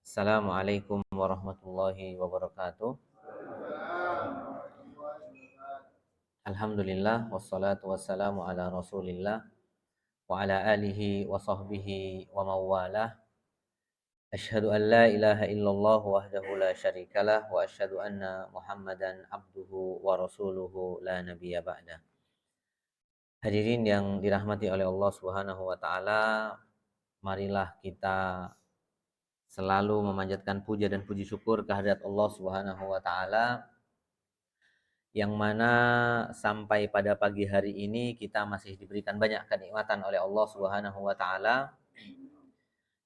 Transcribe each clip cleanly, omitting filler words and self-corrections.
Assalamualaikum warahmatullahi wabarakatuh. Alhamdulillah wassalatu wassalamu ala Rasulillah wa ala alihi wa sahbihi wa mawalah. Asyhadu an la ilaha illallah wahdahu la syarikalah wa asyhadu anna Muhammadan abduhu wa rasuluhu la nabiyya ba'da. Hadirin yang dirahmati oleh Allah Subhanahu wa taala, marilah kita selalu memanjatkan puja dan puji syukur kehadirat Allah Subhanahu wa taala, yang mana sampai pada pagi hari ini kita masih diberikan banyak kenikmatan oleh Allah Subhanahu wa taala,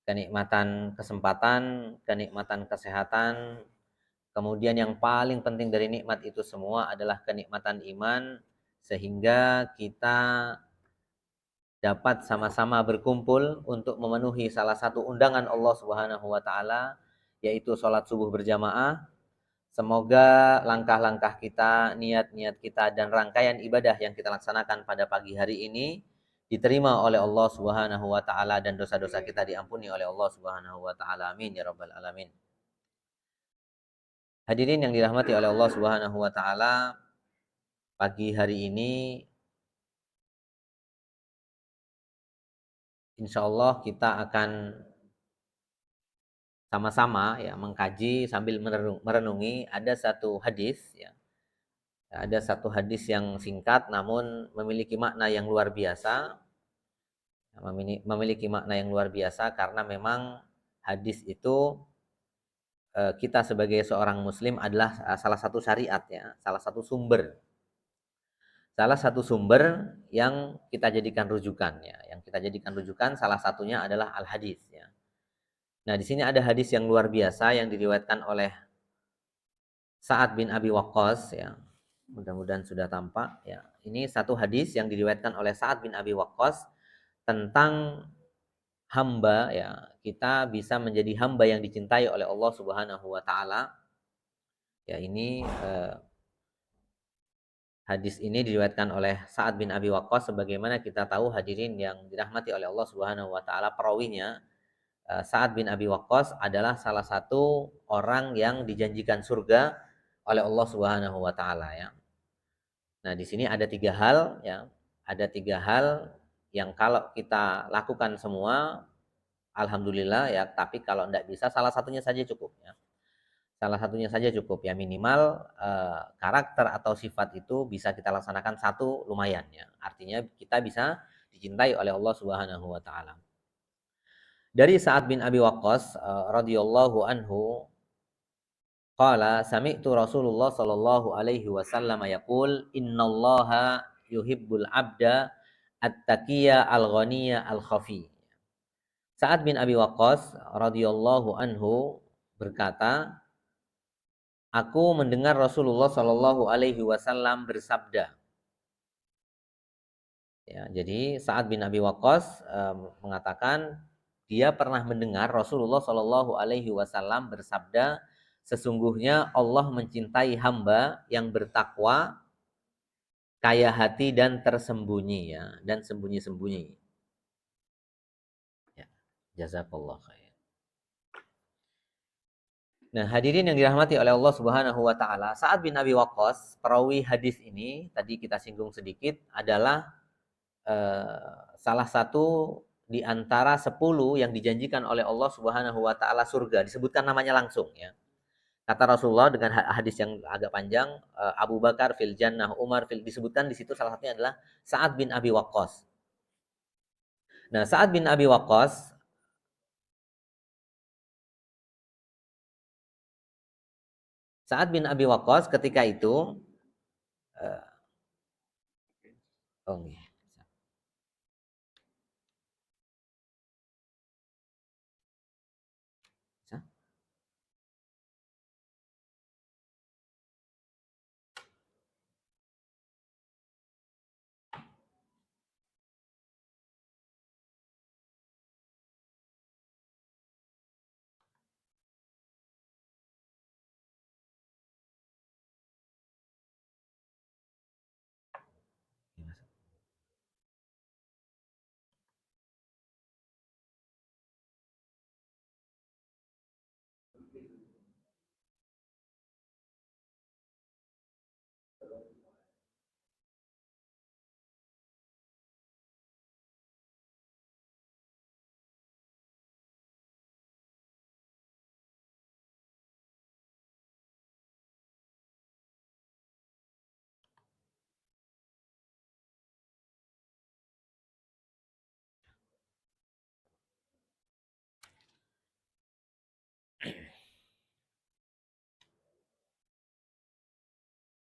kenikmatan kesempatan, kenikmatan kesehatan, kemudian yang paling penting dari nikmat itu semua adalah kenikmatan iman, sehingga kita dapat sama-sama berkumpul untuk memenuhi salah satu undangan Allah Subhanahu wa taala, yaitu sholat subuh berjamaah. Semoga langkah-langkah kita, niat-niat kita, dan rangkaian ibadah yang kita laksanakan pada pagi hari ini diterima oleh Allah Subhanahu wa taala dan dosa-dosa kita diampuni oleh Allah Subhanahu wa taala. Amin ya rabbal alamin. Hadirin yang dirahmati oleh Allah Subhanahu wa taala, pagi hari ini insya Allah kita akan sama-sama ya mengkaji sambil merenungi ada satu hadis ya. Ada satu hadis yang singkat namun memiliki makna yang luar biasa. Memiliki makna yang luar biasa karena memang hadis itu, kita sebagai seorang muslim adalah salah satu syariat ya, salah satu sumber. Salah satu sumber yang kita jadikan rujukan ya, yang kita jadikan rujukan salah satunya adalah al-hadis ya. Nah, di sini ada hadis yang luar biasa yang diriwayatkan oleh Sa'ad bin Abi Waqqas ya. Mudah-mudahan sudah tampak ya. Ini satu hadis yang diriwayatkan oleh Sa'ad bin Abi Waqqas tentang hamba ya, kita bisa menjadi hamba yang dicintai oleh Allah Subhanahu wa taala. Ya, ini hadis ini diriwayatkan oleh Sa'ad bin Abi Waqqas. Sebagaimana kita tahu hadirin yang dirahmati oleh Allah Subhanahu wa taala, perawinya Sa'ad bin Abi Waqqas adalah salah satu orang yang dijanjikan surga oleh Allah Subhanahu wa taala ya. Nah, di sini ada tiga hal ya. Ada tiga hal yang kalau kita lakukan semua, alhamdulillah ya. Tapi kalau tidak bisa, salah satunya saja cukup ya. Salah satunya saja cukup ya. Minimal karakter atau sifat itu bisa kita laksanakan satu, lumayan ya. Artinya kita bisa dicintai oleh Allah Subhanahu wa taala. Dari Sa'ad bin Abi Waqqas radhiyallahu anhu, qala sami'tu Rasulullah sallallahu alaihi wasallam yaqul innallaha yuhibbul abda at-taqiyya al-ghaniyya al-khafi. Sa'ad bin Abi Waqqas radhiyallahu anhu berkata, aku mendengar Rasulullah sallallahu alaihi wasallam bersabda. Ya, jadi Sa'ad bin Abi Waqqas mengatakan dia pernah mendengar Rasulullah sallallahu alaihi wasallam bersabda, sesungguhnya Allah mencintai hamba yang bertakwa, kaya hati dan tersembunyi ya, dan sembunyi-sembunyi. Ya, jazakallah khair. Nah, hadirin yang dirahmati oleh Allah Subhanahu wa taala, Sa'ad bin Abi Waqqas, perawi hadis ini tadi kita singgung sedikit, adalah salah satu di antara 10 yang dijanjikan oleh Allah Subhanahu wa taala surga. Disebutkan namanya langsung ya. Kata Rasulullah dengan hadis yang agak panjang, Abu Bakar fil jannah, Umar fil, disebutkan di situ salah satunya adalah Sa'ad bin Abi Waqqas. Nah, Sa'ad bin Abi Waqqas ketika itu oh iya.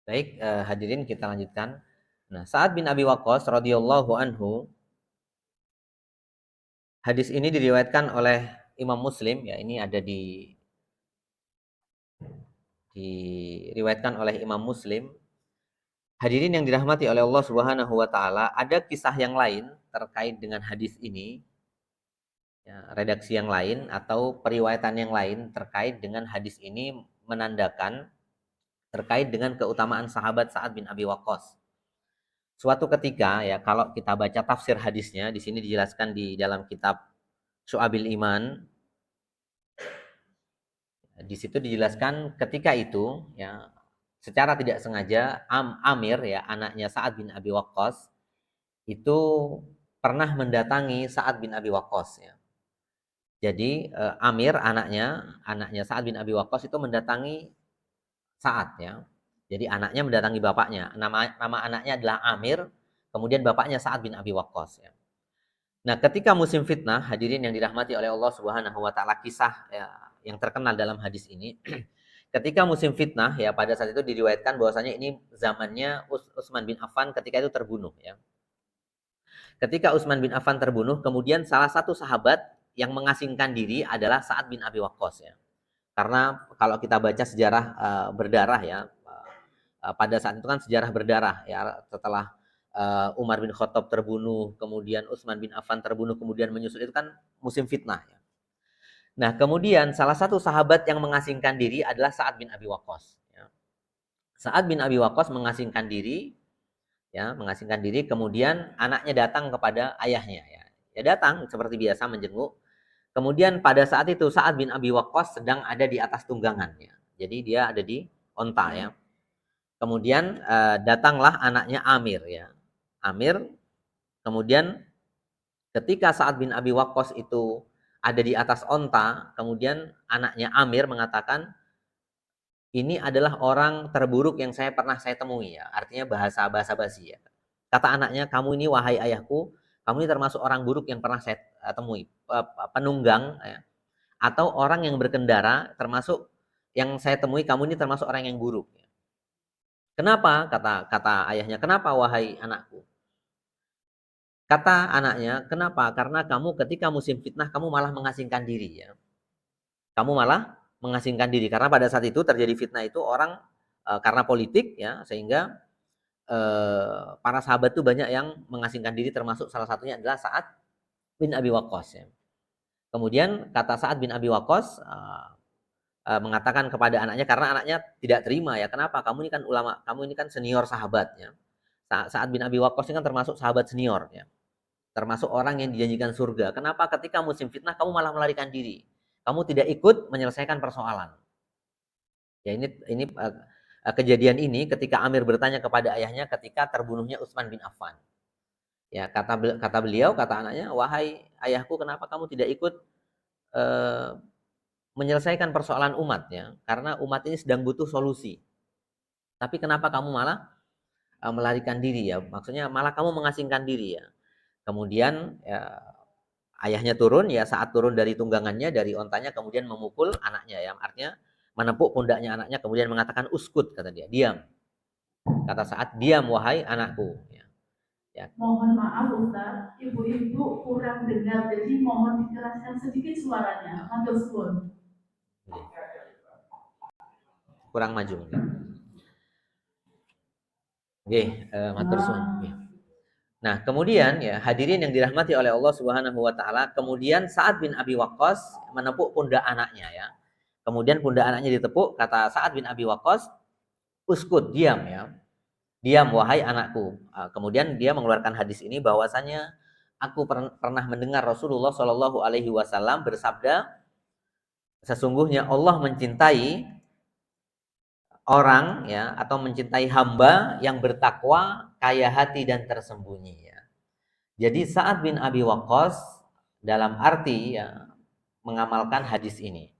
Baik, hadirin kita lanjutkan. Nah, Sa'ad bin Abi Waqqas radhiyallahu anhu, hadis ini diriwayatkan oleh Imam Muslim ya, ini ada diriwayatkan oleh Imam Muslim. Hadirin yang dirahmati oleh Allah Subhanahu wa taala, ada kisah yang lain terkait dengan hadis ini, ya, redaksi yang lain atau periwayatan yang lain terkait dengan hadis ini menandakan terkait dengan keutamaan sahabat Sa'ad bin Abi Waqqas. Suatu ketika ya, kalau kita baca tafsir hadisnya, di sini dijelaskan di dalam kitab Syu'abil Iman, di situ dijelaskan ketika itu ya, secara tidak sengaja Amir ya, anaknya Sa'ad bin Abi Waqqas itu pernah mendatangi Sa'ad bin Abi Waqqas ya. Jadi Amir anaknya Sa'ad bin Abi Waqqas itu mendatangi Sa'ad ya. Jadi anaknya mendatangi bapaknya. Nama anaknya adalah Amir, kemudian bapaknya Sa'ad bin Abi Waqqas ya. Nah, ketika musim fitnah, hadirin yang dirahmati oleh Allah Subhanahu wa taala, kisah ya, yang terkenal dalam hadis ini, ketika musim fitnah ya, pada saat itu diriwayatkan bahwasanya ini zamannya Utsman bin Affan ketika itu terbunuh ya. Ketika Utsman bin Affan terbunuh, kemudian salah satu sahabat yang mengasingkan diri adalah Sa'ad bin Abi Waqqas ya. Karena kalau kita baca sejarah berdarah ya, pada saat itu kan sejarah berdarah ya, setelah Umar bin Khattab terbunuh, kemudian Utsman bin Affan terbunuh, kemudian menyusul itu kan musim fitnah ya. Nah, kemudian salah satu sahabat yang mengasingkan diri adalah Sa'ad bin Abi Waqqas ya. Sa'ad bin Abi Waqqas mengasingkan diri ya, mengasingkan diri, kemudian anaknya datang kepada ayahnya ya. Ya datang seperti biasa menjenguk. Kemudian pada saat itu Sa'ad bin Abi Waqqas sedang ada di atas tunggangan ya. Jadi dia ada di onta ya. Kemudian datanglah anaknya Amir ya. Amir, kemudian ketika Sa'ad bin Abi Waqqas itu ada di atas onta, kemudian anaknya Amir mengatakan, ini adalah orang terburuk yang pernah saya temui ya. Artinya bahasa basi ya. Kata anaknya, kamu ini wahai ayahku, kamu ini termasuk orang buruk yang pernah saya temui. Penunggang ya, atau orang yang berkendara, termasuk yang saya temui, kamu ini termasuk orang yang buruk. Kenapa? Kata ayahnya, kenapa wahai anakku? Kata anaknya, kenapa? Karena kamu ketika musim fitnah, kamu malah mengasingkan diri ya. Kamu malah mengasingkan diri. Karena pada saat itu terjadi fitnah itu orang karena politik ya, sehingga para sahabat itu banyak yang mengasingkan diri, termasuk salah satunya adalah Sa'ad bin Abi Waqqas ya. Kemudian kata Sa'ad bin Abi Waqqas mengatakan kepada anaknya, karena anaknya tidak terima ya, kenapa? Kamu ini kan ulama, kamu ini kan senior sahabatnya. Sa'ad bin Abi Waqqas ini kan termasuk sahabat senior ya. Termasuk orang yang dijanjikan surga. Kenapa ketika musim fitnah kamu malah melarikan diri? Kamu tidak ikut menyelesaikan persoalan. Ya ini kejadian ini ketika Amir bertanya kepada ayahnya ketika terbunuhnya Utsman bin Affan. Ya kata beliau, kata anaknya, wahai ayahku, kenapa kamu tidak ikut menyelesaikan persoalan umat ya? Karena umat ini sedang butuh solusi. Tapi kenapa kamu malah melarikan diri ya? Maksudnya malah kamu mengasingkan diri ya. Kemudian ya, ayahnya turun ya, saat turun dari tunggangannya, dari ontanya, kemudian memukul anaknya ya, artinya menepuk pundaknya anaknya, kemudian mengatakan uskut, kata dia, diam. Kata Sa'ad, diam wahai anakku ya. Ya. Mohon maaf Ustaz, ibu-ibu kurang dengar, jadi mohon dikeraskan sedikit suaranya. Matur suwun. Kurang maju. Oke, matur suwun. Nah, kemudian ya, hadirin yang dirahmati oleh Allah Subhanahu wa taala, kemudian Sa'ad bin Abi Waqqas menepuk pundak anaknya ya. Kemudian pundak anaknya ditepuk, kata Sa'ad bin Abi Waqqas, uskut, diam ya. Diam wahai anakku. Kemudian dia mengeluarkan hadis ini bahwasanya aku pernah mendengar Rasulullah Shallallahu alaihi wasallam bersabda, sesungguhnya Allah mencintai orang ya, atau mencintai hamba yang bertakwa, kaya hati dan tersembunyi ya. Jadi Sa'ad bin Abi Waqqas dalam arti ya, mengamalkan hadis ini.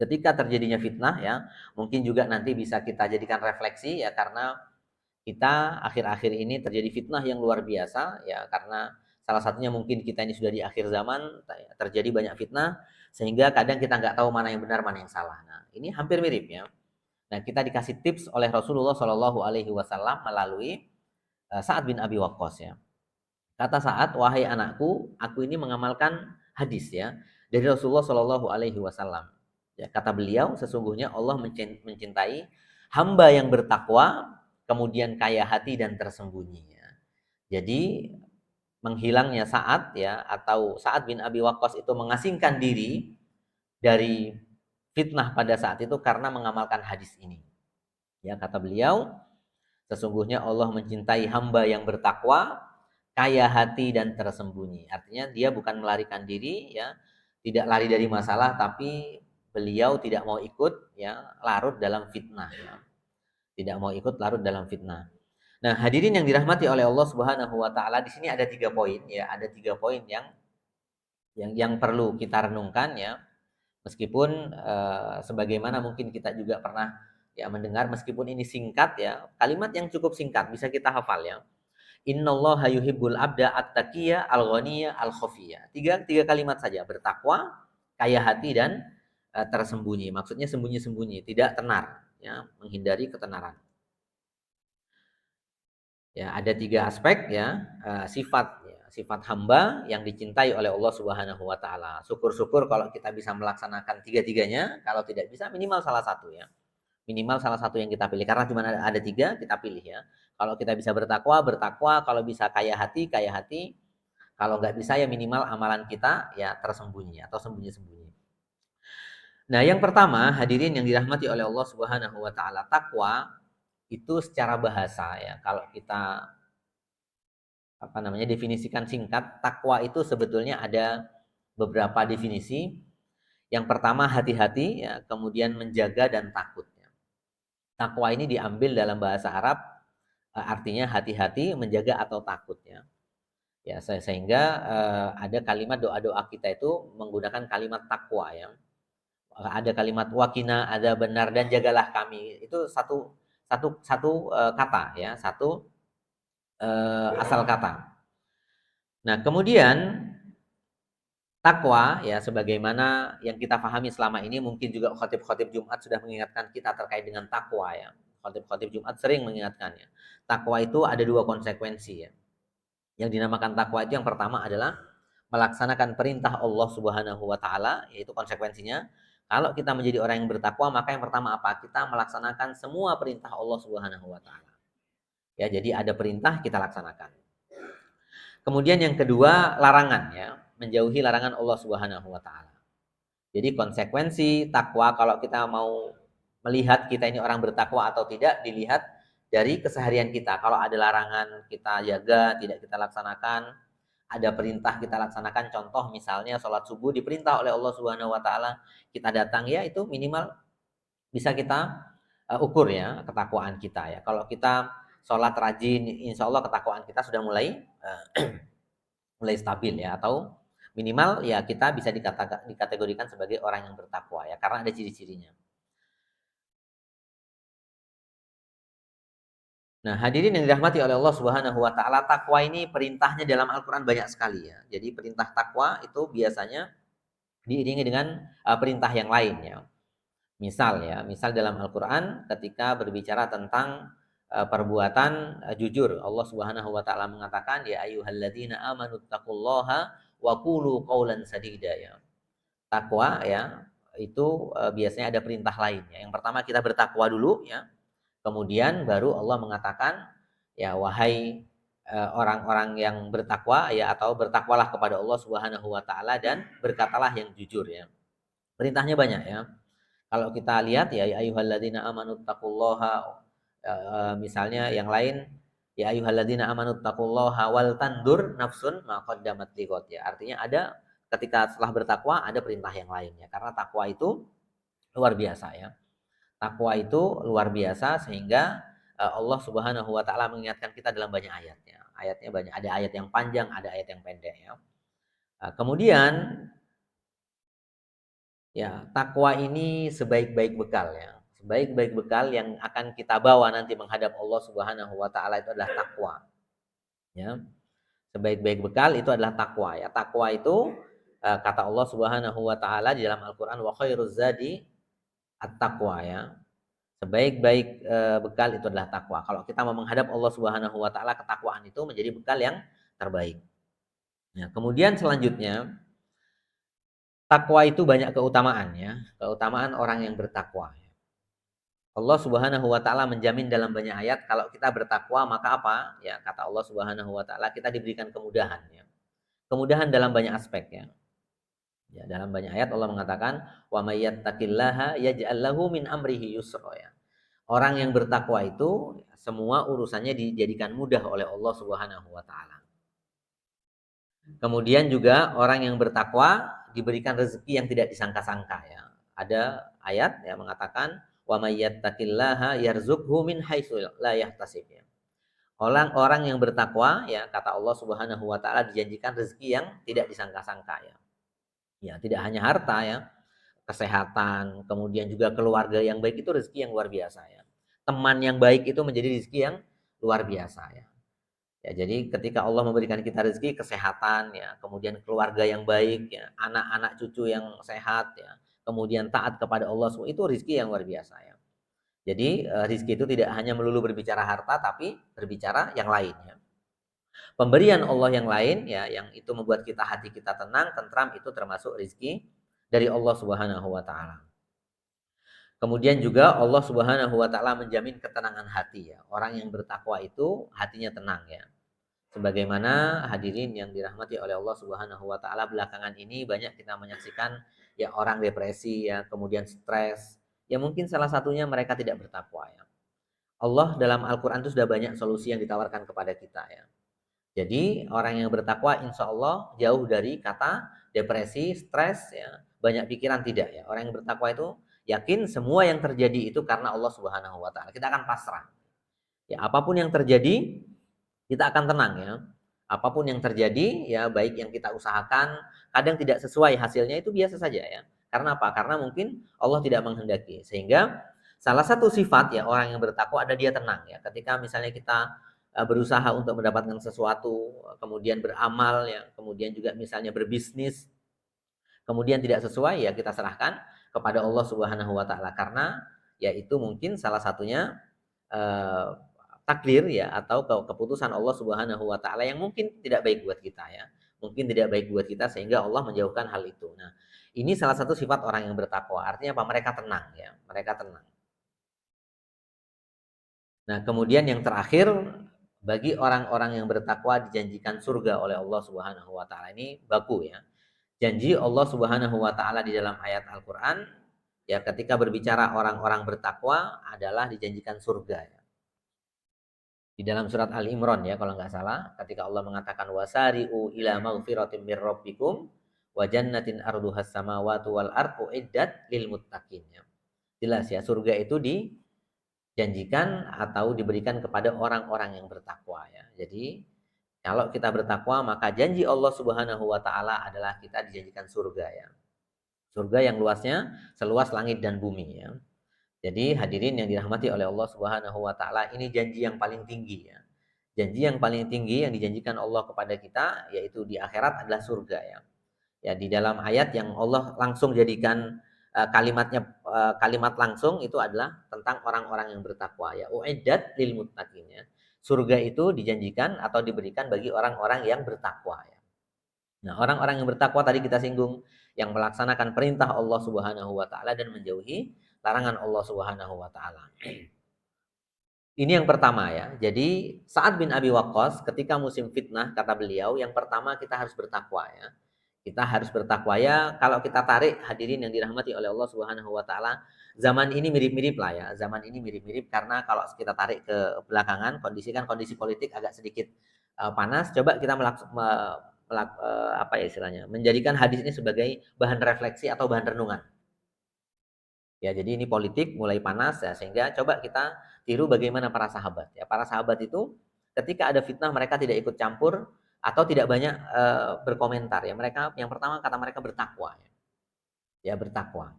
Ketika terjadinya fitnah ya, mungkin juga nanti bisa kita jadikan refleksi ya, karena kita akhir-akhir ini terjadi fitnah yang luar biasa ya, karena salah satunya mungkin kita ini sudah di akhir zaman, terjadi banyak fitnah sehingga kadang kita nggak tahu mana yang benar mana yang salah. Nah, ini hampir mirip ya. Nah, kita dikasih tips oleh Rasulullah Shallallahu Alaihi Wasallam melalui Sa'ad bin Abi Waqqas ya. Kata Sa'ad, wahai anakku, aku ini mengamalkan hadis ya dari Rasulullah Shallallahu Alaihi Wasallam. Ya, kata beliau, sesungguhnya Allah mencintai hamba yang bertakwa, kemudian kaya hati dan tersembunyi. Ya. Jadi menghilangnya Sa'ad ya, atau Sa'ad bin Abi Waqqas itu mengasingkan diri dari fitnah pada saat itu karena mengamalkan hadis ini. Ya, kata beliau, sesungguhnya Allah mencintai hamba yang bertakwa, kaya hati dan tersembunyi. Artinya dia bukan melarikan diri ya, tidak lari dari masalah, tapi beliau tidak mau ikut ya larut dalam fitnah ya. Tidak mau ikut larut dalam fitnah. Nah, hadirin yang dirahmati oleh Allah Subhanahu wa taala, di sini ada 3 poin ya, ada 3 poin yang perlu kita renungkan ya. Meskipun sebagaimana mungkin kita juga pernah ya mendengar, meskipun ini singkat ya, kalimat yang cukup singkat bisa kita hafal ya. Innallaha yuhibbul abda at-taqiyya al-ghaniyya al-khafiyya. Tiga kalimat saja, bertakwa, kaya hati dan tersembunyi. Maksudnya sembunyi-sembunyi, tidak tenar ya, menghindari ketenaran. Ya, ada 3 aspek ya, sifat hamba yang dicintai oleh Allah Subhanahu wa taala. Syukur-syukur kalau kita bisa melaksanakan tiga-tiganya, kalau tidak bisa minimal salah satu ya. Minimal salah satu yang kita pilih, karena cuma ada 3, kita pilih ya. Kalau kita bisa bertakwa, bertakwa. Kalau bisa kaya hati, kaya hati. Kalau nggak bisa ya minimal amalan kita ya tersembunyi atau sembunyi-sembunyi. Nah, yang pertama, hadirin yang dirahmati oleh Allah Subhanahu wa taala, takwa itu secara bahasa ya. Kalau kita definisikan singkat, takwa itu sebetulnya ada beberapa definisi. Yang pertama hati-hati ya, kemudian menjaga dan takut ya. Takwa ini diambil dalam bahasa Arab, artinya hati-hati, menjaga atau takut ya. Ya, sehingga ada kalimat doa-doa kita itu menggunakan kalimat takwa ya. Ada kalimat wakina, ada benar dan jagalah kami. Itu satu kata ya, satu asal kata. Nah, kemudian takwa ya, sebagaimana yang kita pahami selama ini, mungkin juga khotib-khotib Jumat sudah mengingatkan kita terkait dengan takwa ya. Khotib-khotib Jumat sering mengingatkannya. Takwa itu ada 2 konsekuensi ya. Yang dinamakan takwa itu yang pertama adalah melaksanakan perintah Allah Subhanahu wa taala, yaitu konsekuensinya kalau kita menjadi orang yang bertakwa, maka yang pertama apa? Kita melaksanakan semua perintah Allah Subhanahu wa taala. Ya, jadi ada perintah kita laksanakan. Kemudian yang kedua, larangan ya, menjauhi larangan Allah Subhanahu wa taala. Jadi konsekuensi takwa, kalau kita mau melihat kita ini orang bertakwa atau tidak, dilihat dari keseharian kita. Kalau ada larangan kita jaga, tidak kita laksanakan, ada perintah kita laksanakan. Contoh misalnya sholat subuh diperintah oleh Allah Subhanahu wa taala, kita datang ya, itu minimal bisa kita ukur ya ketakwaan kita ya. Kalau kita sholat rajin, insya Allah ketakwaan kita sudah mulai stabil ya, atau minimal ya kita bisa dikategorikan sebagai orang yang bertakwa ya, karena ada ciri-cirinya. Nah, hadirin yang dirahmati oleh Allah Subhanahu wa taala, takwa ini perintahnya dalam Al-Qur'an banyak sekali ya. Jadi perintah takwa itu biasanya diiringi dengan perintah yang lain ya. Misal dalam Al-Qur'an ketika berbicara tentang perbuatan jujur, Allah Subhanahu wa taala mengatakan, ya ayyuhalladzina amanu taqullaha wa qulu qaulan sadida ya. Takwa ya, itu biasanya ada perintah lain ya. Yang pertama kita bertakwa dulu ya. Kemudian baru Allah mengatakan, ya wahai orang-orang yang bertakwa ya, atau bertakwalah kepada Allah Subhanahu wa taala dan berkatalah yang jujur ya. Perintahnya banyak ya. Kalau kita lihat ya ayyuhalladzina amanu taqullaha, misalnya yang lain, ya ayyuhalladzina amanu taqullaha wal tandur nafsun ma qaddamat liqad ya. Artinya ada, ketika setelah bertakwa ada perintah yang lainnya, karena takwa itu luar biasa ya. Takwa itu luar biasa sehingga Allah Subhanahu wa taala mengingatkan kita dalam banyak ayatnya. Ayatnya banyak, ada ayat yang panjang, ada ayat yang pendek ya. Kemudian ya, takwa ini sebaik-baik bekal ya. Sebaik-baik bekal yang akan kita bawa nanti menghadap Allah Subhanahu wa taala itu adalah takwa. Ya. Sebaik-baik bekal itu adalah takwa ya. Takwa itu kata Allah Subhanahu wa taala di dalam Al-Qur'an, wa khairuz zadi at-taqwa ya. Sebaik-baik bekal itu adalah takwa. Kalau kita mau menghadap Allah Subhanahu wa taala, ketakwaan itu menjadi bekal yang terbaik. Nah, kemudian selanjutnya, takwa itu banyak keutamaan ya. Keutamaan orang yang bertakwa. Allah Subhanahu wa taala menjamin dalam banyak ayat kalau kita bertakwa maka apa? Ya, kata Allah Subhanahu wa taala kita diberikan kemudahan ya. Kemudahan dalam banyak aspek ya. Ya, dalam banyak ayat Allah mengatakan wa may yattaqillaha yaj'al lahu min amrihi yusra ya. Orang yang bertakwa itu semua urusannya dijadikan mudah oleh Allah Subhanahu wa taala. Kemudian juga orang yang bertakwa diberikan rezeki yang tidak disangka-sangka ya. Ada ayat yang mengatakan wa may yattaqillaha yarzuqhu min haitsu la yahtasib ya. Orang-orang yang bertakwa ya kata Allah Subhanahu wa taala dijanjikan rezeki yang tidak disangka-sangka ya. Ya, tidak hanya harta ya, kesehatan, kemudian juga keluarga yang baik itu rezeki yang luar biasa ya. Teman yang baik itu menjadi rezeki yang luar biasa ya. Ya, jadi ketika Allah memberikan kita rezeki kesehatan ya, kemudian keluarga yang baik ya, anak-anak cucu yang sehat ya, kemudian taat kepada Allah semua itu rezeki yang luar biasa ya. Jadi rezeki itu tidak hanya melulu berbicara harta tapi berbicara yang lainnya. Pemberian Allah yang lain ya yang itu membuat kita hati kita tenang, tentram itu termasuk rezeki dari Allah Subhanahu wa taala. Kemudian juga Allah Subhanahu wa taala menjamin ketenangan hati ya. Orang yang bertakwa itu hatinya tenang ya. Sebagaimana hadirin yang dirahmati oleh Allah Subhanahu wa taala belakangan ini banyak kita menyaksikan ya orang depresi ya, kemudian stres. Ya mungkin salah satunya mereka tidak bertakwa ya. Allah dalam Al-Qur'an itu sudah banyak solusi yang ditawarkan kepada kita ya. Jadi orang yang bertakwa insya Allah jauh dari kata depresi, stres, ya, banyak pikiran tidak ya. Orang yang bertakwa itu yakin semua yang terjadi itu karena Allah Subhanahu Wa Taala. Kita akan pasrah. Ya apapun yang terjadi kita akan tenang ya. Apapun yang terjadi ya baik yang kita usahakan kadang tidak sesuai hasilnya itu biasa saja ya. Karena apa? Karena mungkin Allah tidak menghendaki. Sehingga salah satu sifat ya orang yang bertakwa ada dia tenang ya. Ketika misalnya kita berusaha untuk mendapatkan sesuatu, kemudian beramal ya, kemudian juga misalnya berbisnis, kemudian tidak sesuai ya kita serahkan kepada Allah Subhanahu wa taala karena ya itu mungkin salah satunya eh, takdir ya atau keputusan Allah Subhanahu wa taala yang mungkin tidak baik buat kita ya. Mungkin tidak baik buat kita sehingga Allah menjauhkan hal itu. Nah, ini salah satu sifat orang yang bertakwa. Artinya apa? Mereka tenang ya, mereka tenang. Nah, kemudian yang terakhir bagi orang-orang yang bertakwa dijanjikan surga oleh Allah Subhanahu wa taala. Ini baku ya. Janji Allah Subhanahu wa taala di dalam ayat Al-Qur'an ya ketika berbicara orang-orang bertakwa adalah dijanjikan surga ya. Di dalam surat Ali Imran ya kalau nggak salah ketika Allah mengatakan wasari'u ila maghfiratin mir rabbikum wa jannatin arduhas samawati wal ardu iddat lil muttaqin ya. Jelas ya surga itu dijanjikan atau diberikan kepada orang-orang yang bertakwa ya. Jadi kalau kita bertakwa maka janji Allah Subhanahu wa taala adalah kita dijanjikan surga ya. Surga yang luasnya seluas langit dan bumi ya. Jadi hadirin yang dirahmati oleh Allah Subhanahu wa taala, ini janji yang paling tinggi ya. Janji yang paling tinggi yang dijanjikan Allah kepada kita yaitu di akhirat adalah surga ya. Ya di dalam ayat yang Allah langsung jadikan kalimat langsung itu adalah tentang orang-orang yang bertakwa ya. Uiddat lil muttaqin ya. Surga itu dijanjikan atau diberikan bagi orang-orang yang bertakwa ya. Nah, orang-orang yang bertakwa tadi kita singgung yang melaksanakan perintah Allah Subhanahu wa taala dan menjauhi larangan Allah Subhanahu wa taala. Ini yang pertama ya. Jadi Sa'ad bin Abi Waqqas ketika musim fitnah kata beliau yang pertama kita harus bertakwa ya. Kita harus bertakwa ya. Kalau kita tarik hadirin yang dirahmati oleh Allah Subhanahu wa taala, zaman ini mirip-mirip lah ya. Zaman ini mirip-mirip karena kalau kita tarik ke belakangan kondisi politik agak sedikit panas. Coba kita apa ya istilahnya? Menjadikan hadis ini sebagai bahan refleksi atau bahan renungan. Ya, jadi ini politik mulai panas ya sehingga coba kita tiru bagaimana para sahabat. Ya, para sahabat itu ketika ada fitnah mereka tidak ikut campur atau tidak banyak berkomentar ya. Mereka yang pertama kata mereka bertakwa ya. Ya, bertakwa.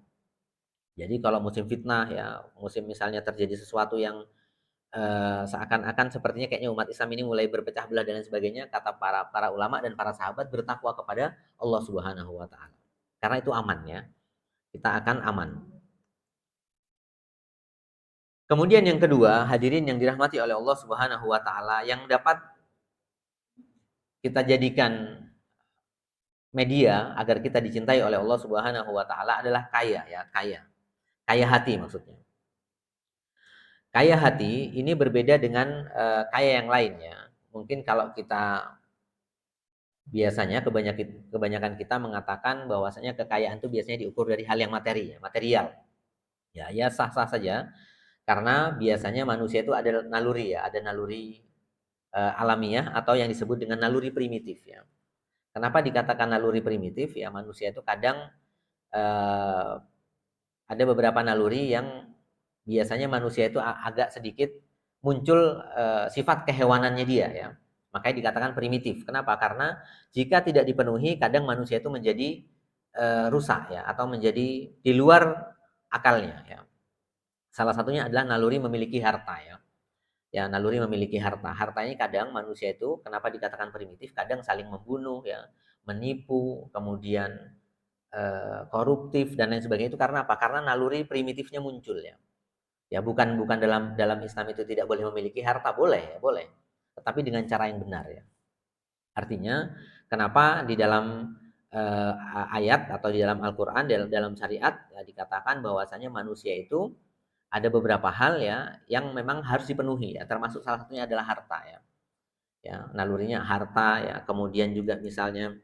Jadi kalau musim fitnah ya, musim misalnya terjadi sesuatu yang seakan-akan sepertinya kayaknya umat Islam ini mulai berpecah belah dan lain sebagainya, kata para ulama dan para sahabat bertakwa kepada Allah Subhanahu wa taala. Karena itu aman ya. Kita akan aman. Kemudian yang kedua, hadirin yang dirahmati oleh Allah Subhanahu wa taala, yang dapat kita jadikan media agar kita dicintai oleh Allah Subhanahu wa taala adalah kaya ya, kaya. Kaya hati maksudnya. Kaya hati ini berbeda dengan kaya yang lainnya. Mungkin kalau kita biasanya kebanyakan kita mengatakan bahwasanya kekayaan itu biasanya diukur dari hal yang materi, ya, material. Ya, ya sah-sah saja karena biasanya manusia itu ada naluri ya, ada naluri alamiah atau yang disebut dengan naluri primitif ya. Kenapa dikatakan naluri primitif? Ya, manusia itu kadang eh, ada beberapa naluri yang biasanya manusia itu agak sedikit muncul sifat kehewanannya dia ya. Makanya dikatakan primitif. Kenapa? Karena jika tidak dipenuhi, kadang manusia itu menjadi rusak ya, atau menjadi di luar akalnya ya. Salah satunya adalah naluri memiliki harta ya. Ya, naluri memiliki harta. Harta ini kadang manusia itu kenapa dikatakan primitif? Kadang saling membunuh ya, menipu, kemudian koruptif dan lain sebagainya, itu karena apa? Karena naluri primitifnya muncul ya. Ya, bukan bukan dalam dalam Islam itu tidak boleh memiliki harta, boleh ya, boleh. Tetapi dengan cara yang benar ya. Artinya, kenapa di dalam ayat atau di dalam Al-Qur'an, dalam syariat ya, dikatakan bahwasanya manusia itu ada beberapa hal ya yang memang harus dipenuhi ya, termasuk salah satunya adalah harta ya. Ya, nalurinya harta ya, kemudian juga misalnya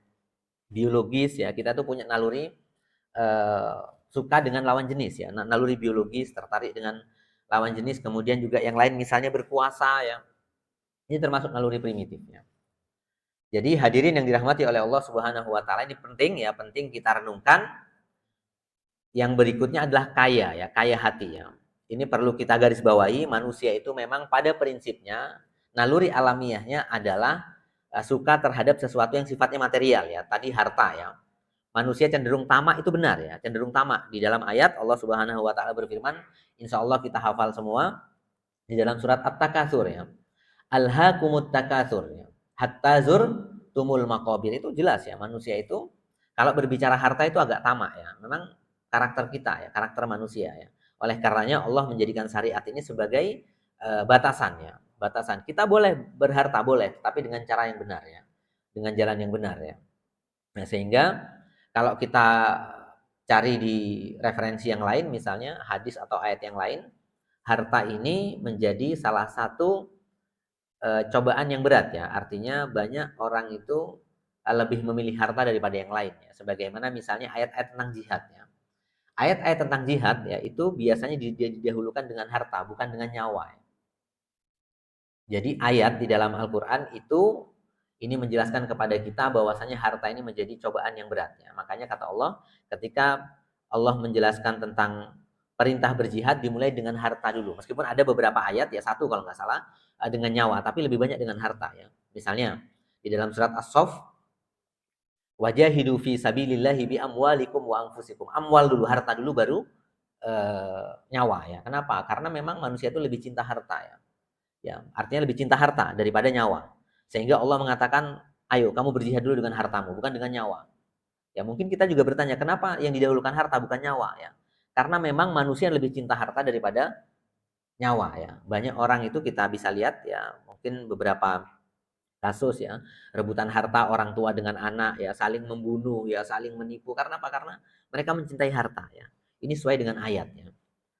biologis ya, kita tuh punya naluri eh, suka dengan lawan jenis ya, naluri biologis tertarik dengan lawan jenis, kemudian juga yang lain misalnya berkuasa ya, ini termasuk naluri primitifnya. Jadi hadirin yang dirahmati oleh Allah Subhanahu wa taala, ini penting ya, penting kita renungkan. Yang berikutnya adalah kaya ya, kaya hati ya. Ini perlu kita garis bawahi, manusia itu memang pada prinsipnya naluri alamiahnya adalah suka terhadap sesuatu yang sifatnya material ya. Tadi harta ya. Manusia cenderung tamak, itu benar ya, cenderung tamak. Di dalam ayat Allah Subhanahu wa taala berfirman, insya Allah kita hafal semua, di dalam surat At-Takatsur ya. Alhaakumut takatsur ya. Hatta tumul maqabir, itu jelas ya, manusia itu kalau berbicara harta itu agak tamak ya. Memang karakter kita ya, karakter manusia ya. Oleh karenanya Allah menjadikan syariat ini sebagai batasan ya, batasan. Kita boleh berharta boleh, tapi dengan cara yang benar ya. Dengan jalan yang benar ya. Nah, sehingga kalau kita cari di referensi yang lain, misalnya hadis atau ayat yang lain, harta ini menjadi salah satu cobaan yang berat ya. Artinya banyak orang itu lebih memilih harta daripada yang lain ya. Sebagaimana misalnya ayat-ayat tentang jihad ya. Ayat-ayat tentang jihad ya itu biasanya didahulukan dengan harta, bukan dengan nyawa ya. Jadi ayat di dalam Al-Qur'an itu ini menjelaskan kepada kita bahwasanya harta ini menjadi cobaan yang berat ya. Makanya kata Allah, ketika Allah menjelaskan tentang perintah berjihad dimulai dengan harta dulu. Meskipun ada beberapa ayat ya, satu kalau nggak salah dengan nyawa, tapi lebih banyak dengan harta ya. Misalnya di dalam surat As-Saff, wajahidu fi sabilillahi bi amwalikum wa anfusikum. Amwal dulu, harta dulu, baru nyawa ya. Kenapa? Karena memang manusia itu lebih cinta harta ya. Ya, artinya lebih cinta harta daripada nyawa. Sehingga Allah mengatakan, ayo kamu berjihad dulu dengan hartamu, bukan dengan nyawa. Ya, mungkin kita juga bertanya, kenapa yang didahulukan harta bukan nyawa ya? Karena memang manusia lebih cinta harta daripada nyawa ya. Banyak orang itu kita bisa lihat ya, mungkin beberapa kasus ya, rebutan harta orang tua dengan anak ya, saling membunuh ya, saling menipu. Karena apa? Karena mereka mencintai harta ya. Ini sesuai dengan ayatnya.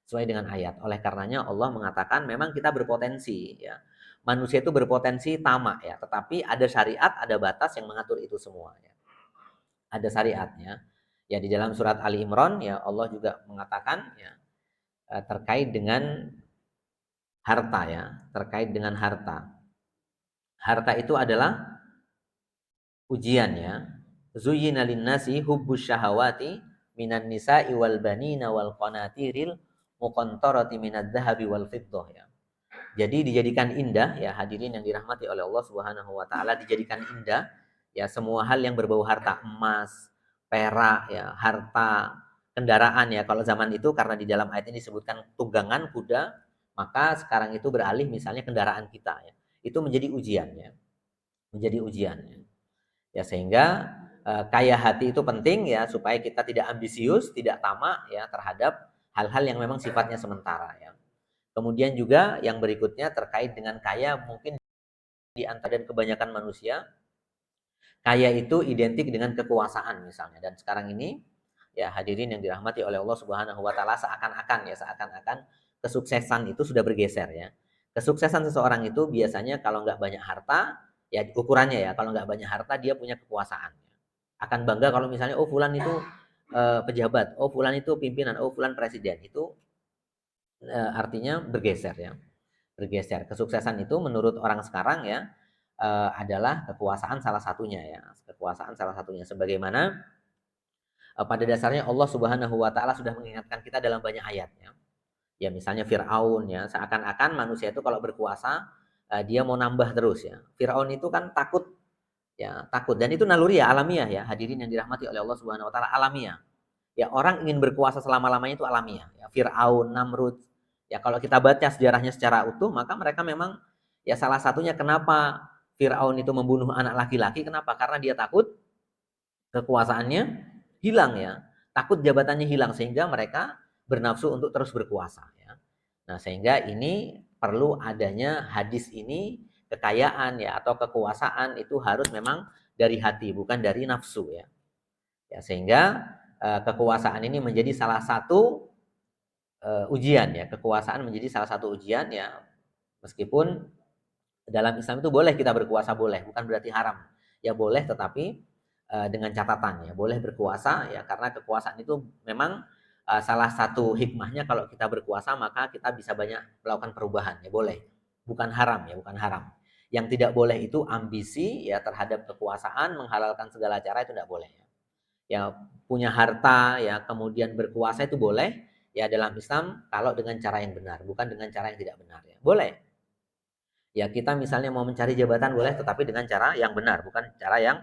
Sesuai dengan ayat. Oleh karenanya Allah mengatakan memang kita berpotensi ya. Manusia itu berpotensi tamak ya, tetapi ada syariat, ada batas yang mengatur itu semua ya. Ada syariatnya. Ya, di dalam surat Ali Imran ya Allah juga mengatakan ya terkait dengan harta ya, terkait dengan harta. Harta itu adalah ujian ya. Zuyyina lin-nasi hubbus syahawati minan nisa'i wal banina wal qanatiril muqantarati minadz zahabi wal fiddah ya. Jadi dijadikan indah ya, hadirin yang dirahmati oleh Allah Subhanahu wa taala, dijadikan indah ya semua hal yang berbau harta, emas, perak ya, harta, kendaraan ya. Kalau zaman itu karena di dalam ayat ini disebutkan tunggangan kuda, maka sekarang itu beralih misalnya kendaraan kita ya. Itu menjadi ujian ya. Menjadi ujian ya. Ya, sehingga kaya hati itu penting ya, supaya kita tidak ambisius, tidak tamak ya terhadap hal-hal yang memang sifatnya sementara ya. Kemudian juga yang berikutnya terkait dengan kaya, mungkin di antara dan kebanyakan manusia, kaya itu identik dengan kekuasaan misalnya. Dan sekarang ini ya hadirin yang dirahmati oleh Allah Subhanahu wa taala, seakan-akan kesuksesan itu sudah bergeser ya. Kesuksesan seseorang itu biasanya kalau nggak banyak harta, ya ukurannya ya, kalau nggak banyak harta dia punya kekuasaan. Akan bangga kalau misalnya oh fulan itu pejabat, oh fulan itu pimpinan, oh fulan presiden. Itu artinya bergeser ya. Bergeser. Kesuksesan itu menurut orang sekarang ya adalah kekuasaan salah satunya ya. Kekuasaan salah satunya. Sebagaimana pada dasarnya Allah Subhanahu wa taala sudah mengingatkan kita dalam banyak ayatnya. Ya misalnya Firaun ya, seakan-akan manusia itu kalau berkuasa dia mau nambah terus ya. Firaun itu kan takut ya, takut, dan itu naluri ya, alamiah ya, hadirin yang dirahmati oleh Allah Subhanahu wa taala, alamiah. Ya orang ingin berkuasa selama-lamanya itu alamiah. Ya, Firaun, Namrud. Ya kalau kita baca sejarahnya secara utuh, maka mereka memang ya salah satunya kenapa Firaun itu membunuh anak laki-laki, kenapa? Karena dia takut kekuasaannya hilang ya. Takut jabatannya hilang sehingga mereka bernafsu untuk terus berkuasa ya. Nah, sehingga ini perlu adanya hadis ini, kekayaan ya atau kekuasaan itu harus memang dari hati bukan dari nafsu ya. Ya sehingga kekuasaan ini menjadi salah satu ujian ya. Kekuasaan menjadi salah satu ujian ya. Meskipun dalam Islam itu boleh kita berkuasa, boleh, bukan berarti haram. Ya boleh, tetapi dengan catatan ya, boleh berkuasa ya, karena kekuasaan itu memang salah satu hikmahnya kalau kita berkuasa maka kita bisa banyak melakukan perubahan ya, boleh. Bukan haram ya, bukan haram. Yang tidak boleh itu ambisi ya terhadap kekuasaan, menghalalkan segala cara, itu tidak boleh ya. Ya punya harta ya kemudian berkuasa itu boleh ya dalam Islam kalau dengan cara yang benar, bukan dengan cara yang tidak benar ya. Boleh. Ya kita misalnya mau mencari jabatan boleh, tetapi dengan cara yang benar, bukan cara yang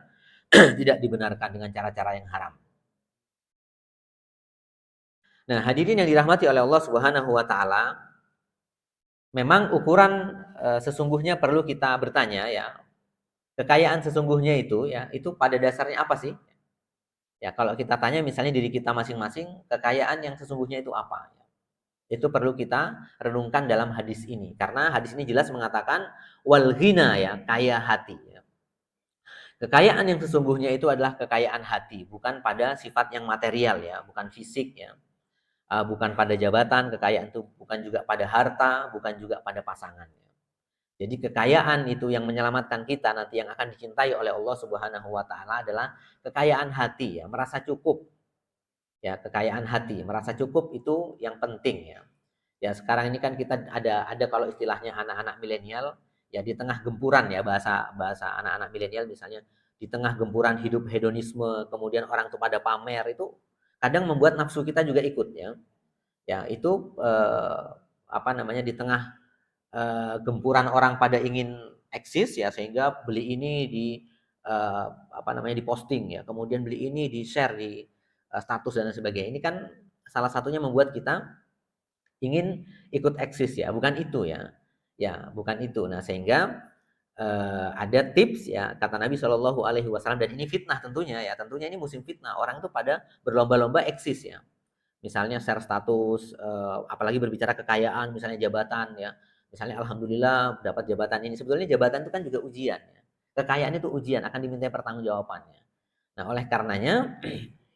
tidak dibenarkan, dengan cara-cara yang haram. Nah, hadirin yang dirahmati oleh Allah Subhanahu wa taala, memang ukuran sesungguhnya perlu kita bertanya ya. Kekayaan sesungguhnya itu ya, itu pada dasarnya apa sih? Ya, kalau kita tanya misalnya diri kita masing-masing, kekayaan yang sesungguhnya itu apa? Itu perlu kita renungkan dalam hadis ini, karena hadis ini jelas mengatakan wal ghina ya, kaya hati ya. Kekayaan yang sesungguhnya itu adalah kekayaan hati, bukan pada sifat yang material ya, bukan fisik ya. Bukan pada jabatan, kekayaan itu bukan juga pada harta, bukan juga pada pasangan. Jadi kekayaan itu yang menyelamatkan kita nanti, yang akan dicintai oleh Allah Subhanahu wa taala adalah kekayaan hati ya, merasa cukup. Ya, kekayaan hati, merasa cukup itu yang penting ya. Ya, sekarang ini kan kita ada kalau istilahnya anak-anak milenial ya, di tengah gempuran ya, bahasa bahasa anak-anak milenial misalnya, di tengah gempuran hidup hedonisme, kemudian orang tuh pada pamer, itu kadang membuat nafsu kita juga ikut ya. Ya, itu apa namanya, di tengah gempuran orang pada ingin eksis ya, sehingga beli ini di apa namanya, diposting ya, kemudian beli ini di share di status dan sebagainya. Ini kan salah satunya membuat kita ingin ikut eksis ya, bukan itu ya. Ya, bukan itu. Nah, sehingga ada tips ya kata Nabi Shallallahu Alaihi Wasallam, dan ini fitnah tentunya ya, tentunya ini musim fitnah, orang tuh pada berlomba-lomba eksis ya. Misalnya share status, apalagi berbicara kekayaan, misalnya jabatan ya. Misalnya alhamdulillah dapat jabatan ini. Sebetulnya jabatan itu kan juga ujian ya. Kekayaan itu ujian, akan dimintai pertanggungjawabannya. Nah, oleh karenanya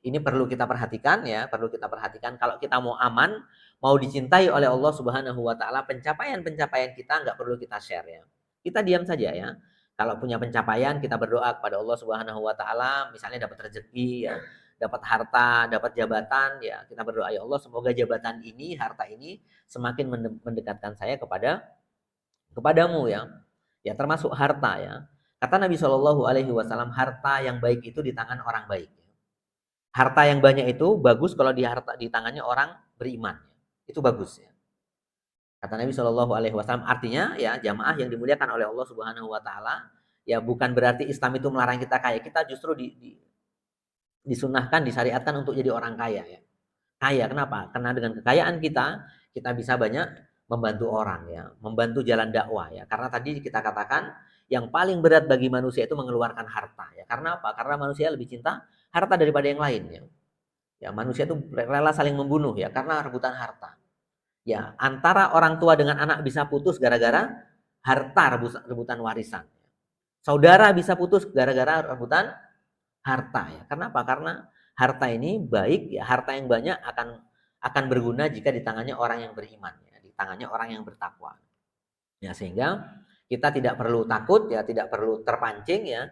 ini perlu kita perhatikan ya, perlu kita perhatikan kalau kita mau aman, mau dicintai oleh Allah Subhanahu wa taala, pencapaian-pencapaian kita nggak perlu kita share ya. Kita diam saja ya. Kalau punya pencapaian, kita berdoa kepada Allah Subhanahu wa taala, misalnya dapat rezeki ya, dapat harta, dapat jabatan ya, kita berdoa, ya Allah semoga jabatan ini, harta ini semakin mendekatkan saya kepadamu ya. Ya termasuk harta ya. Kata Nabi Shallallahu Alaihi Wasallam, harta yang baik itu di tangan orang baik. Harta yang banyak itu bagus kalau di tangannya orang beriman. Itu bagus ya. Kata Nabi Shallallahu Alaihi Wasallam, artinya ya jamaah yang dimuliakan oleh Allah Subhanahu Wa Taala, ya bukan berarti Islam itu melarang kita kaya. Kita justru disunahkan, disyariatkan untuk jadi orang kaya ya. Kaya kenapa? Karena dengan kekayaan kita bisa banyak membantu orang ya, membantu jalan dakwah ya. Karena tadi kita katakan yang paling berat bagi manusia itu mengeluarkan harta ya. Karena apa? Karena manusia lebih cinta harta daripada yang lain ya. Ya manusia itu rela saling membunuh ya karena rebutan harta. Ya, antara orang tua dengan anak bisa putus gara-gara harta, rebutan warisan. Saudara bisa putus gara-gara rebutan harta ya. Kenapa? Karena harta ini baik ya, harta yang banyak akan berguna jika di tangannya orang yang beriman ya, di tangannya orang yang bertakwa. Ya, sehingga kita tidak perlu takut ya, tidak perlu terpancing ya.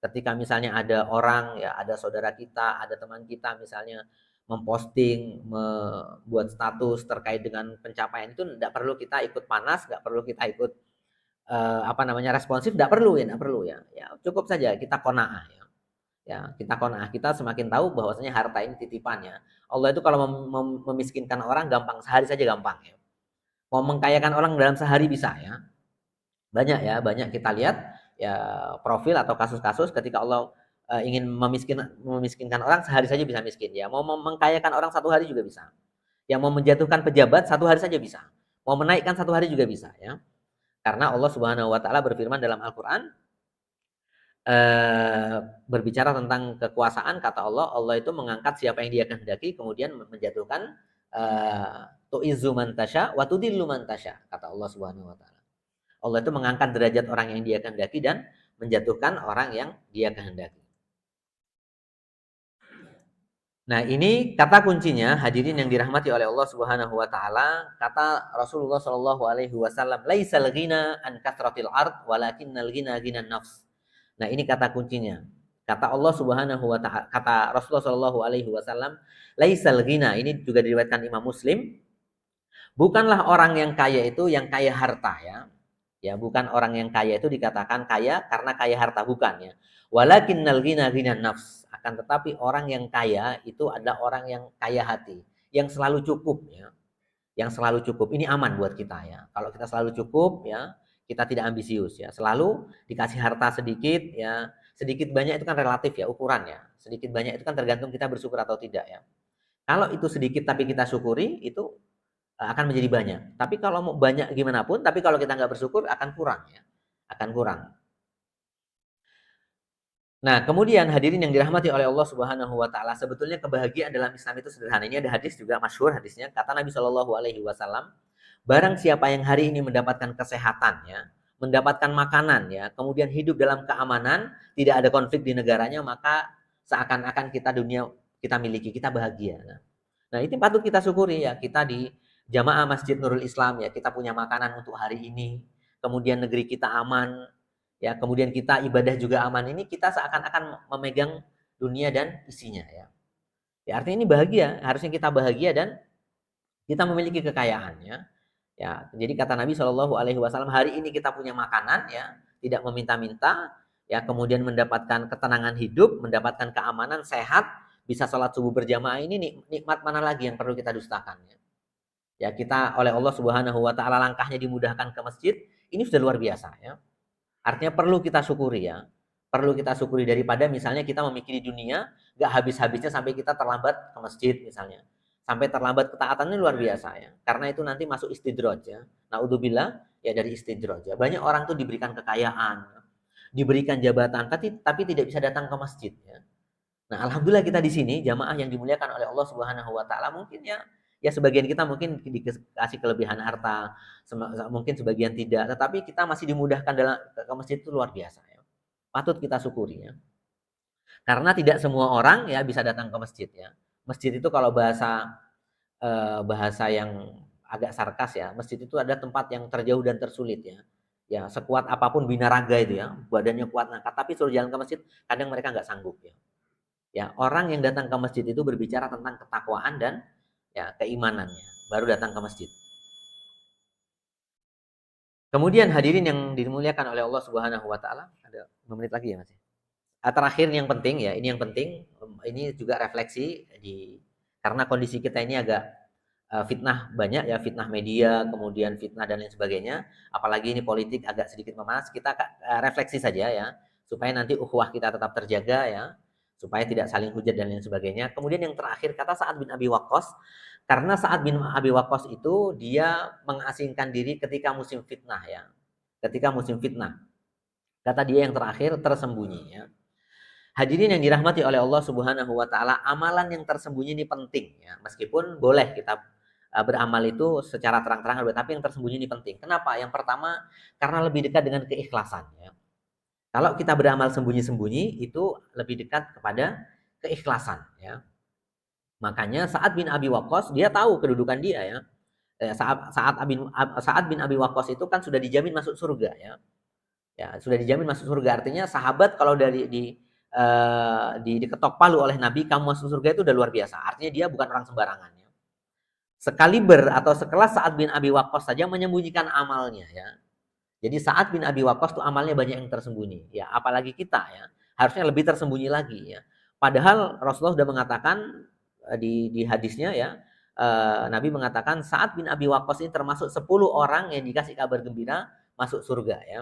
Ketika misalnya ada orang ya, ada saudara kita, ada teman kita misalnya memposting, membuat status terkait dengan pencapaian itu, tidak perlu kita ikut panas, tidak perlu kita ikut responsif, tidak perlu ya, ya cukup saja kita qanaah ya. Ya, kita qanaah, kita semakin tahu bahwasanya harta ini titipannya. Allah itu kalau memiskinkan orang gampang, sehari saja gampang ya. Mau mengkayakan orang dalam sehari bisa ya. Banyak ya, banyak kita lihat ya profil atau kasus-kasus ketika Allah ingin memiskinkan orang sehari saja bisa miskin ya. Mau mengkayakan orang satu hari juga bisa. Yang mau menjatuhkan pejabat satu hari saja bisa. Mau menaikkan satu hari juga bisa ya. Karena Allah Subhanahu wa taala berfirman dalam Al-Qur'an berbicara tentang kekuasaan, kata Allah, Allah itu mengangkat siapa yang dia kehendaki, kemudian menjatuhkan tu'izzu man tasya wa tudillu man tasya, kata Allah Subhanahu wa taala. Allah itu mengangkat derajat orang yang dia kehendaki dan menjatuhkan orang yang dia kehendaki. Nah, ini kata kuncinya, hadirin yang dirahmati oleh Allah Subhanahu wa taala, kata Rasulullah Shallallahu alaihi wasallam, "Laisal ghina an kathratil ard, walakinnal ghina ghinan nafs." Nah, ini kata kuncinya. Kata Allah Subhanahu wa taala, kata Rasulullah Shallallahu alaihi wasallam, "Laisal ghina," ini juga diriwayatkan Imam Muslim, bukanlah orang yang kaya itu yang kaya harta ya. Ya, bukan orang yang kaya itu dikatakan kaya karena kaya harta, bukan ya. Walakinnal ghina ghinan nafs. Akan tetapi orang yang kaya itu adalah orang yang kaya hati, yang selalu cukup ya. Yang selalu cukup. Ini aman buat kita ya. Kalau kita selalu cukup ya, kita tidak ambisius ya. Selalu dikasih harta sedikit ya. Sedikit banyak itu kan relatif ya, ukuran ya. Sedikit banyak itu kan tergantung kita bersyukur atau tidak ya. Kalau itu sedikit tapi kita syukuri, itu akan menjadi banyak. Tapi kalau mau banyak gimana pun, tapi kalau kita nggak bersyukur akan kurang ya, akan kurang. Nah, kemudian hadirin yang dirahmati oleh Allah Subhanahu wa taala, sebetulnya kebahagiaan dalam Islam itu sederhana. Ini ada hadis juga masyhur hadisnya, kata Nabi Shallallahu alaihi wasallam, barang siapa yang hari ini mendapatkan kesehatan ya, mendapatkan makanan ya, kemudian hidup dalam keamanan, tidak ada konflik di negaranya, maka seakan-akan dunia kita miliki, kita bahagia. Nah, itu patut kita syukuri ya, kita di Jamaah Masjid Nurul Islam ya, kita punya makanan untuk hari ini, kemudian negeri kita aman ya, kemudian kita ibadah juga aman, ini kita seakan-akan memegang dunia dan isinya ya. Ya, artinya ini bahagia, harusnya kita bahagia dan kita memiliki kekayaan ya. Ya, jadi kata Nabi Shallallahu alaihi wasallam, hari ini kita punya makanan ya, tidak meminta-minta ya, kemudian mendapatkan ketenangan hidup, mendapatkan keamanan, sehat, bisa sholat subuh berjamaah, ini nikmat mana lagi yang perlu kita dustakan ya. Ya, kita oleh Allah Subhanahu wa taala langkahnya dimudahkan ke masjid, ini sudah luar biasa ya. Artinya perlu kita syukuri ya. Perlu kita syukuri daripada misalnya kita memikiri dunia gak habis-habisnya sampai kita terlambat ke masjid misalnya. Sampai terlambat ketaatannya luar biasa ya. Karena itu nanti masuk istidraj ya. Naudzubillah ya, dari istidraj ya. Banyak orang tuh diberikan kekayaan, diberikan jabatan tapi tidak bisa datang ke masjid ya. Nah, alhamdulillah kita di sini jamaah yang dimuliakan oleh Allah Subhanahu wa taala, mungkin ya sebagian kita mungkin dikasih kelebihan harta, mungkin sebagian tidak, tetapi kita masih dimudahkan dalam ke masjid, itu luar biasa ya. Patut kita syukuri ya. Karena tidak semua orang ya bisa datang ke masjid ya. Masjid itu kalau bahasa yang agak sarkas ya, masjid itu ada tempat yang terjauh dan tersulit ya. Ya, sekuat apapun binaraga itu ya, badannya kuat ngangkat, tapi suruh jalan ke masjid kadang mereka nggak sanggup ya. Ya, orang yang datang ke masjid itu berbicara tentang ketakwaan dan ya keimanannya, baru datang ke masjid. Kemudian hadirin yang dimuliakan oleh Allah Subhanahu wa taala, ada 5 menit lagi ya Mas. Terakhir yang penting ya, ini yang penting, ini juga refleksi karena kondisi kita ini agak fitnah banyak ya, fitnah media, kemudian fitnah dan lain sebagainya, apalagi ini politik agak sedikit memanas, kita refleksi saja ya, supaya nanti ukhuwah kita tetap terjaga ya, supaya tidak saling hujat dan lain sebagainya. Kemudian yang terakhir, kata Sa'ad bin Abi Waqqas, karena Sa'ad bin Abi Waqqas itu dia mengasingkan diri ketika musim fitnah ya. Ketika musim fitnah. Kata dia yang terakhir, tersembunyi ya. Hadirin yang dirahmati oleh Allah Subhanahu wa taala, amalan yang tersembunyi ini penting ya. Meskipun boleh kita beramal itu secara terang-terangan, tapi yang tersembunyi ini penting. Kenapa? Yang pertama, karena lebih dekat dengan keikhlasan ya. Kalau kita beramal sembunyi-sembunyi itu lebih dekat kepada keikhlasan ya. Makanya Sa'ad bin Abi Waqqas dia tahu kedudukan dia ya. Sa'ad bin Abi Waqqas itu kan sudah dijamin masuk surga ya. Ya, sudah dijamin masuk surga. Artinya sahabat kalau diketok palu oleh Nabi, kamu masuk surga itu udah luar biasa. Artinya dia bukan orang sembarangan ya. Sekaliber atau sekelas Sa'ad bin Abi Waqqas saja menyembunyikan amalnya ya. Jadi Sa'ad bin Abi Waqqas tuh amalnya banyak yang tersembunyi ya, apalagi kita ya. Harusnya lebih tersembunyi lagi ya. Padahal Rasulullah sudah mengatakan di hadisnya ya, Nabi mengatakan Sa'ad bin Abi Waqqas ini termasuk 10 orang yang dikasih kabar gembira masuk surga ya.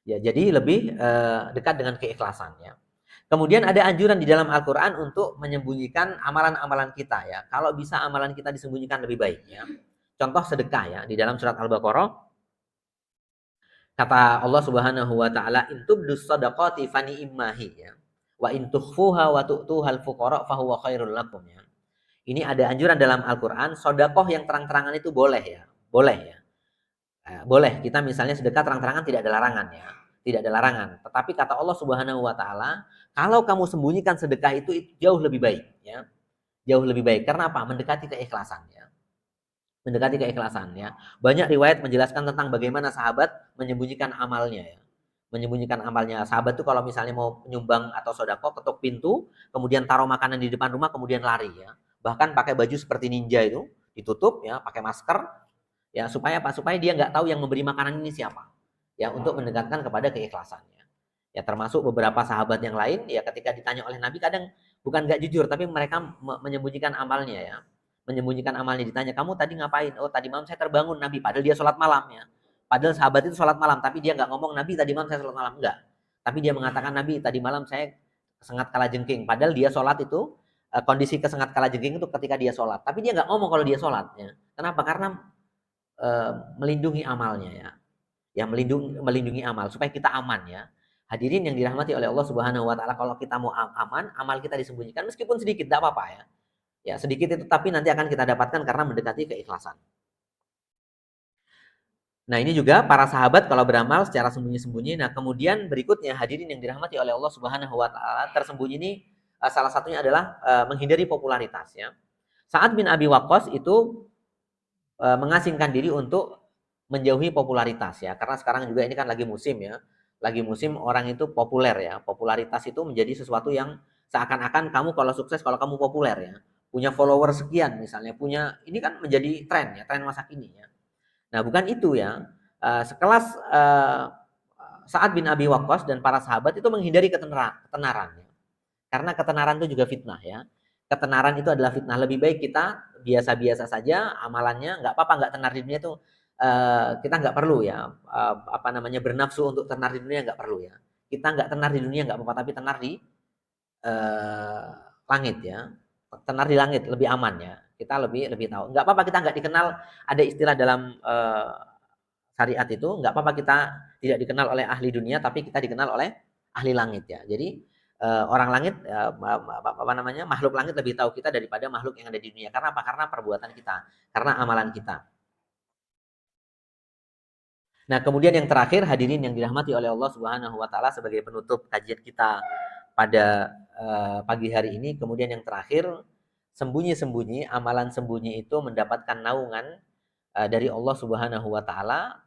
Ya, jadi lebih dekat dengan keikhlasan ya. Kemudian ada anjuran di dalam Al-Qur'an untuk menyembunyikan amalan-amalan kita ya. Kalau bisa amalan kita disembunyikan lebih baik ya. Contoh sedekah ya, di dalam surat Al-Baqarah kata Allah Subhanahu wa taala, "In tubdus shadaqati fani'immahi ya. Wa in tukhfuha wa tu'tuhal fuqara fahuwa khairul lakum ya." Ini ada anjuran dalam Al-Qur'an, sedekah yang terang-terangan itu boleh ya. Boleh ya. Boleh kita misalnya sedekah terang-terangan, tidak ada larangan ya. Tidak ada larangan. Tetapi kata Allah Subhanahu wa taala, kalau kamu sembunyikan sedekah itu jauh lebih baik ya. Jauh lebih baik. Karena apa? Mendekati keikhlasan ya. Mendekati keikhlasan ya. Banyak riwayat menjelaskan tentang bagaimana sahabat menyembunyikan amalnya ya. Menyembunyikan amalnya. Sahabat tuh kalau misalnya mau nyumbang atau sedekah, ketuk pintu, kemudian taruh makanan di depan rumah, kemudian lari ya. Bahkan pakai baju seperti ninja itu, ditutup ya, pakai masker ya, supaya apa? Supaya dia nggak tahu yang memberi makanan ini siapa ya, untuk mendekatkan kepada keikhlasannya ya. Termasuk beberapa sahabat yang lain ya, ketika ditanya oleh Nabi kadang bukan nggak jujur, tapi mereka menyembunyikan amalnya ya, menyembunyikan amalnya. Ditanya, kamu tadi ngapain? Oh, tadi malam saya terbangun Nabi, padahal dia sholat malam ya. Padahal sahabat itu sholat malam, tapi dia nggak ngomong Nabi tadi malam saya sholat malam, enggak. Tapi dia mengatakan Nabi tadi malam saya kesengat kalajengking, padahal dia sholat itu kondisi kesengat kalajengking itu ketika dia sholat, tapi dia nggak ngomong kalau dia sholat ya. Kenapa? Karena melindungi amalnya ya. Ya, melindungi amal supaya kita aman ya. Hadirin yang dirahmati oleh Allah Subhanahu wa taala, kalau kita mau aman, amal kita disembunyikan meskipun sedikit, tidak apa-apa ya. Ya, sedikit itu tapi nanti akan kita dapatkan karena mendekati keikhlasan. Nah, ini juga para sahabat kalau beramal secara sembunyi-sembunyi. Nah, kemudian berikutnya hadirin yang dirahmati oleh Allah Subhanahu wa taala, tersembunyi ini salah satunya adalah menghindari popularitas ya. Sa'ad bin Abi Waqqas itu mengasingkan diri untuk menjauhi popularitas ya, karena sekarang juga ini kan lagi musim ya, lagi musim orang itu populer ya. Popularitas itu menjadi sesuatu yang seakan-akan kamu kalau sukses kalau kamu populer ya, punya follower sekian misalnya, punya ini kan menjadi tren ya, tren masa kini ya. Nah, bukan itu ya. Sekelas Sa'ad bin Abi Waqqas dan para sahabat itu menghindari ketenaran ya. Karena ketenaran itu juga fitnah ya. Ketenaran itu adalah fitnah. Lebih baik kita biasa-biasa saja amalannya, nggak apa-apa nggak tenar di dunia itu, kita nggak perlu ya bernafsu untuk tenar di dunia, nggak perlu ya. Kita nggak tenar di dunia nggak apa-apa, tapi tenar di langit ya. Tenar di langit lebih aman ya. Kita lebih tahu. Nggak apa-apa kita nggak dikenal, ada istilah dalam syariat itu, nggak apa-apa kita tidak dikenal oleh ahli dunia, tapi kita dikenal oleh ahli langit ya. Jadi orang langit makhluk langit lebih tahu kita daripada makhluk yang ada di dunia. Karena apa? Karena perbuatan kita, karena amalan kita. Nah, kemudian yang terakhir hadirin yang dirahmati oleh Allah Subhanahu wa taala, sebagai penutup kajian kita pada pagi hari ini, kemudian yang terakhir, sembunyi-sembunyi, amalan sembunyi itu mendapatkan naungan dari Allah Subhanahu wa taala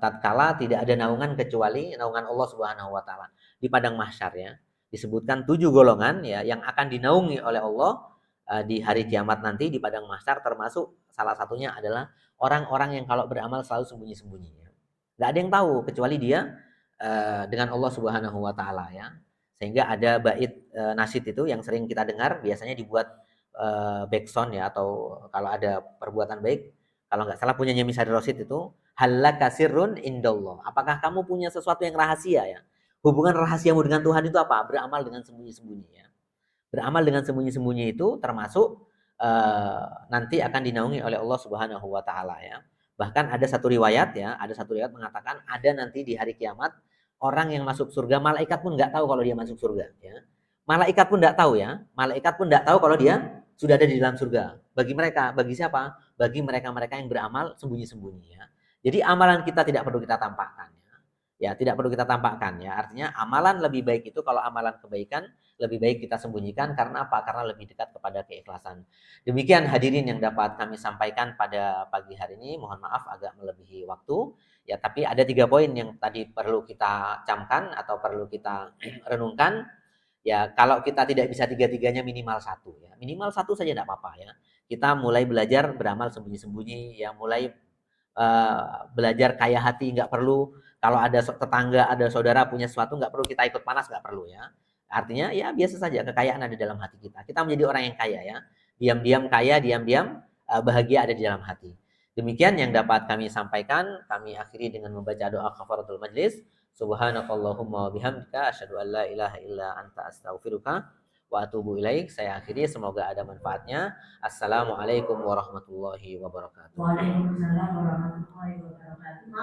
tatkala tidak ada naungan kecuali naungan Allah Subhanahu wa taala. Di padang mahsyar ya, disebutkan 7 golongan ya yang akan dinaungi oleh Allah di hari kiamat nanti di padang mahsyar, termasuk salah satunya adalah orang-orang yang kalau beramal selalu sembunyi-sembunyi ya. Gak ada yang tahu kecuali dia dengan Allah Subhanahu wa taala ya. Sehingga ada bait nasyid itu yang sering kita dengar, biasanya dibuat backsound ya, atau kalau ada perbuatan baik, kalau nggak salah punyanya Misari Rosid itu, halaka sirrun indallah. Apakah kamu punya sesuatu yang rahasia ya? Hubungan rahasiamu dengan Tuhan itu apa? Beramal dengan sembunyi-sembunyi ya. Beramal dengan sembunyi-sembunyi itu termasuk nanti akan dinaungi oleh Allah Subhanahu wa taala ya. Bahkan ada satu riwayat ya, ada satu riwayat mengatakan ada nanti di hari kiamat orang yang masuk surga, malaikat pun nggak tahu kalau dia masuk surga ya. Malaikat pun nggak tahu ya, malaikat pun nggak tahu kalau dia sudah ada di dalam surga. Bagi mereka, bagi siapa? Bagi mereka-mereka yang beramal sembunyi-sembunyi ya. Jadi amalan kita tidak perlu kita tampakkan ya. Ya, tidak perlu kita tampakkan ya. Artinya amalan lebih baik itu kalau amalan kebaikan lebih baik kita sembunyikan karena apa? Karena lebih dekat kepada keikhlasan. Demikian hadirin yang dapat kami sampaikan pada pagi hari ini. Mohon maaf agak melebihi waktu. Ya, tapi ada 3 poin yang tadi perlu kita camkan atau perlu kita renungkan. Ya, kalau kita tidak bisa tiga-tiganya minimal satu ya. Minimal satu saja tidak apa-apa ya. Kita mulai belajar beramal sembunyi-sembunyi ya, mulai belajar kaya hati, nggak perlu kalau ada tetangga, ada saudara punya sesuatu nggak perlu kita ikut panas, nggak perlu ya. Artinya ya biasa saja, kekayaan ada dalam hati kita. Kita menjadi orang yang kaya ya. Diam-diam kaya, diam-diam bahagia ada di dalam hati. Demikian yang dapat kami sampaikan. Kami akhiri dengan membaca doa kafaratul majlis. Subhanakallahumma wa bihamdika asyhadu an la ilaha illa anta astaghfiruka wa atubu ilaik. Saya akhiri, semoga ada manfaatnya. Assalamualaikum warahmatullahi wabarakatuh. Waalaikumsalam warahmatullahi wabarakatuh.